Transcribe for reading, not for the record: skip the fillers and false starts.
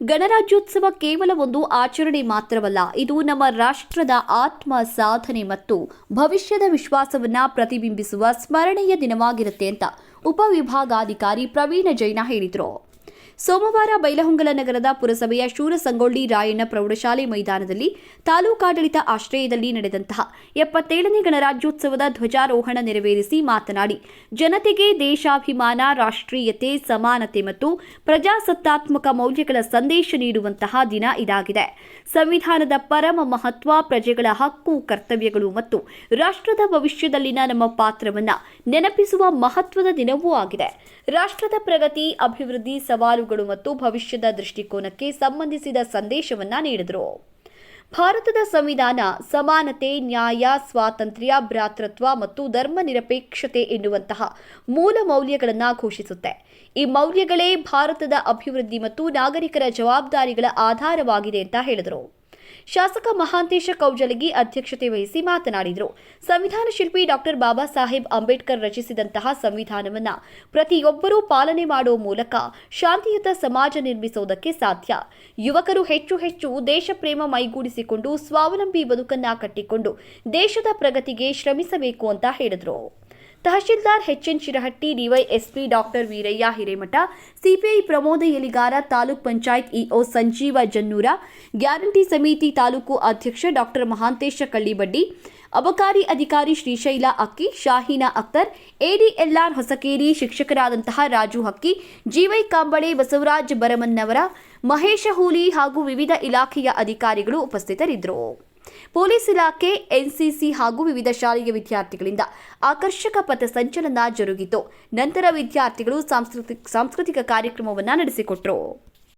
ಗಣರಾಜ್ಯೋತ್ಸವ ಕೇವಲ ಒಂದು ಆಚರಣೆ ಮಾತ್ರವಲ್ಲ, ಇದು ನಮ್ಮ ರಾಷ್ಟ್ರದ ಆತ್ಮ ಸಾಧನೆ ಮತ್ತು ಭವಿಷ್ಯದ ವಿಶ್ವಾಸವನ್ನ ಪ್ರತಿಬಿಂಬಿಸುವ ಸ್ಮರಣೆಯ ದಿನವಾಗಿರುತ್ತೆ ಅಂತ ಉಪವಿಭಾಗಾಧಿಕಾರಿ ಪ್ರವೀಣ ಜೈನ ಹೇಳಿದರು. ಸೋಮವಾರ ಬೈಲಹೊಂಗಲ ನಗರದ ಪುರಸಭೆಯ ಶೂರಸಂಗೊಳ್ಳಿ ರಾಯಣ್ಣ ಪ್ರೌಢಶಾಲೆ ಮೈದಾನದಲ್ಲಿ ತಾಲೂಕಾಡಳಿತ ಆಶ್ರಯದಲ್ಲಿ ನಡೆದಂತಹ 77ನೇ ಗಣರಾಜ್ಯೋತ್ಸವದ ಧ್ವಜಾರೋಹಣ ನೆರವೇರಿಸಿ ಮಾತನಾಡಿ, ಜನತೆಗೆ ದೇಶಾಭಿಮಾನ, ರಾಷ್ಟ್ರೀಯತೆ, ಸಮಾನತೆ ಮತ್ತು ಪ್ರಜಾಸತ್ತಾತ್ಮಕ ಮೌಲ್ಯಗಳ ಸಂದೇಶ ನೀಡುವಂತಹ ದಿನ ಇದಾಗಿದೆ. ಸಂವಿಧಾನದ ಪರಮ ಮಹತ್ವ, ಪ್ರಜೆಗಳ ಹಕ್ಕು, ಕರ್ತವ್ಯಗಳು ಮತ್ತು ರಾಷ್ಟ್ರದ ಭವಿಷ್ಯದಲ್ಲಿನ ನಮ್ಮ ಪಾತ್ರವನ್ನು ನೆನಪಿಸುವ ಮಹತ್ವದ ದಿನವೂ ಆಗಿದೆ. ರಾಷ್ಟ್ರದ ಪ್ರಗತಿ, ಅಭಿವೃದ್ಧಿ, ಸವಾಲುಗಳು ಮತ್ತು ಭವಿಷ್ಯದ ದೃಷ್ಟಿಕೋನಕ್ಕೆ ಸಂಬಂಧಿಸಿದ ಸಂದೇಶವನ್ನ ನೀಡಿದರು. ಭಾರತದ ಸಂವಿಧಾನ ಸಮಾನತೆ, ನ್ಯಾಯ, ಸ್ವಾತಂತ್ರ್ಯ, ಭ್ರಾತೃತ್ವ ಮತ್ತು ಧರ್ಮ ನಿರಪೇಕ್ಷತೆ ಎನ್ನುವಂತಹ ಮೂಲ ಮೌಲ್ಯಗಳನ್ನು ಘೋಷಿಸುತ್ತೆ. ಈ ಮೌಲ್ಯಗಳೇ ಭಾರತದ ಅಭಿವೃದ್ಧಿ ಮತ್ತು ನಾಗರಿಕರ ಜವಾಬ್ದಾರಿಗಳ ಆಧಾರವಾಗಿದೆ ಅಂತ ಹೇಳಿದರು. ಶಾಸಕ ಮಹಾಂತೇಶ ಕೌಜಲಗಿ ಅಧ್ಯಕ್ಷತೆ ವಹಿಸಿ ಮಾತನಾಡಿದರು. ಸಂವಿಧಾನ ಶಿಲ್ಪಿ ಡಾಕ್ಟರ್ ಬಾಬಾ ಸಾಹೇಬ್ ಅಂಬೇಡ್ಕರ್ ರಚಿಸಿದಂತಹ ಸಂವಿಧಾನವನ್ನು ಪ್ರತಿಯೊಬ್ಬರೂ ಪಾಲನೆ ಮಾಡುವ ಮೂಲಕ ಶಾಂತಿಯುತ ಸಮಾಜ ನಿರ್ಮಿಸುವುದಕ್ಕೆ ಸಾಧ್ಯ. ಯುವಕರು ಹೆಚ್ಚು ದೇಶ ಪ್ರೇಮ ಮೈಗೂಡಿಸಿಕೊಂಡು ಸ್ವಾವಲಂಬಿ ಬದುಕನ್ನ ಕಟ್ಟಿಕೊಂಡು ದೇಶದ ಪ್ರಗತಿಗೆ ಶ್ರಮಿಸಬೇಕು ಅಂತ ಹೇಳಿದರು. Tahsildar H N. Shirahatti, DYSP doctor Veerayya Hiremath, CPI Pramoda Yaligara, taluk panchayat EO Sanjeeva Jannura, guarantee ಸಮಿತಿ ತಾಲೂಕು ಅಧ್ಯಕ್ಷ ಡಾಕ್ಟರ್ ಮಹಾಂತೇಶ ಕಳ್ಳಿಬಡ್ಡಿ, ಅಬಕಾರಿ ಅಧಿಕಾರಿ ಶ್ರೀಶೈಲ ಅಕ್ಕಿ, ಶಾಹೀನಾ ಅಖ್ತರ್, ಎಡಿಎಲ್ಆರ್ ಹೊಸಕೇರಿ, ಶಿಕ್ಷಕರಾದಂತಹ ರಾಜು ಹಕ್ಕಿ, ಜಿವೈ ಕಾಂಬಳೆ, ಬಸವರಾಜ್ ಬರಮನ್ನವರ, ಮಹೇಶ ಹೂಲಿ ಹಾಗೂ ವಿವಿಧ ಇಲಾಖೆಯ ಅಧಿಕಾರಿಗಳು ಉಪಸ್ಥಿತರಿದ್ದರು. ಪೊಲೀಸ್ ಇಲಾಖೆ, ಎನ್ಸಿಸಿ ಹಾಗೂ ವಿವಿಧ ಶಾಲೆಯ ವಿದ್ಯಾರ್ಥಿಗಳಿಂದ ಆಕರ್ಷಕ ಪಥಸಂಚಲನ ಜರುಗಿತು. ನಂತರ ವಿದ್ಯಾರ್ಥಿಗಳು ಸಾಂಸ್ಕೃತಿಕ ಕಾರ್ಯಕ್ರಮವನ್ನು ನಡೆಸಿಕೊಟ್ಟರು.